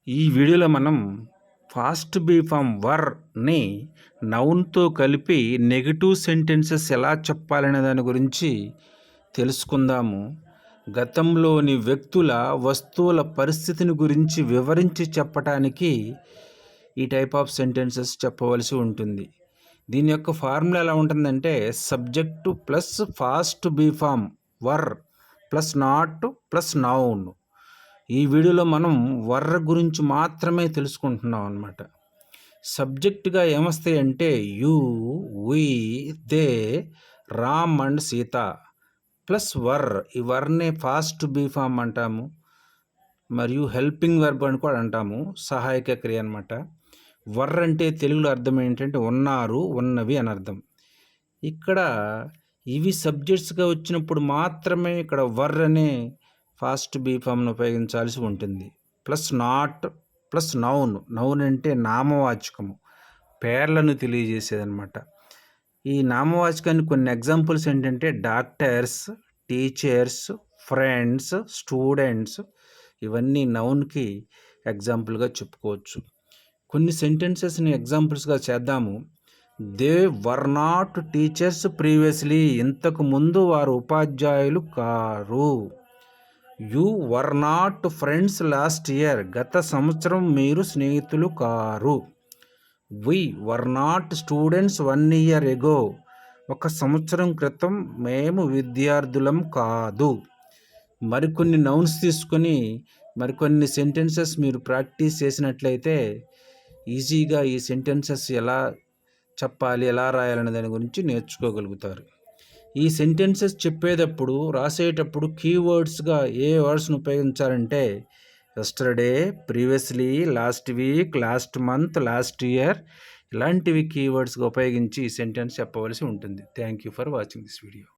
ఈ వీడియోలో మనం ఫాస్ట్ బీఫామ్ వర్ని నౌన్తో కలిపి నెగిటివ్ సెంటెన్సెస్ ఎలా చెప్పాలనే దాని గురించి తెలుసుకుందాము. గతంలోని వ్యక్తుల వస్తువుల పరిస్థితిని గురించి వివరించి చెప్పటానికి ఈ టైప్ ఆఫ్ సెంటెన్సెస్ చెప్పవలసి ఉంటుంది. దీని యొక్క ఫార్ములా ఎలా ఉంటుందంటే subject plus first be form verb plus not plus noun. ఈ వీడియోలో మనం వర్ర గురించి మాత్రమే తెలుసుకుంటున్నాం అన్నమాట. సబ్జెక్టుగా ఏమొస్తాయంటే you, we, they, Ram and Sita plus verb. ఈ వర్నే ఫాస్ట్ బీఫామ్ అంటాము, మరియు హెల్పింగ్ వర్బ్ అని కూడా అంటాము, సహాయక క్రియ అనమాట. వర్ అంటే తెలుగులో అర్థం ఏంటంటే ఉన్నారు, ఉన్నవి అని అర్థం. ఇక్కడ ఇవి సబ్జెక్ట్స్గా వచ్చినప్పుడు మాత్రమే ఇక్కడ వర్ అనే ఫాస్ట్ బీఫామ్ను ఉపయోగించాల్సి ఉంటుంది. Plus not plus noun. Noun అంటే నామవాచకము, పేర్లను తెలియజేసేదన్నమాట. ఈ నామవాచకానికి కొన్ని ఎగ్జాంపుల్స్ ఏంటంటే డాక్టర్స్, టీచర్స్, ఫ్రెండ్స్, స్టూడెంట్స్. ఇవన్నీ నౌన్కి ఎగ్జాంపుల్గా చెప్పుకోవచ్చు. కొన్ని సెంటెన్సెస్ని ఎగ్జాంపుల్స్గా చేద్దాము. They were not teachers previously. ఇంతకు ముందు వారు ఉపాధ్యాయులు కారు. You were not friends last year. గత సంవత్సరం మీరు స్నేహితులు కారు. We were not students 1 year ago. ఒక సంవత్సరం క్రితం మేము విద్యార్థులం కాదు. మరికొన్ని నౌన్స్ తీసుకొని మరికొన్ని సెంటెన్సెస్ మీరు ప్రాక్టీస్ చేసినట్లయితే ఈజీగా ఈ సెంటెన్సెస్ ఎలా చెప్పాలి, ఎలా రాయాలనే దాని గురించి నేర్చుకోగలుగుతారు. ఈ సెంటెన్సెస్ చెప్పేటప్పుడు, రాసేటప్పుడు కీవర్డ్స్గా ఏ వర్డ్స్ను ఉపయోగించాలంటే yesterday, previously, last week, last month, last year, ఇలాంటివి కీవర్డ్స్గా ఉపయోగించి ఈ సెంటెన్స్ చెప్పవలసి ఉంటుంది. Thank you for watching this video.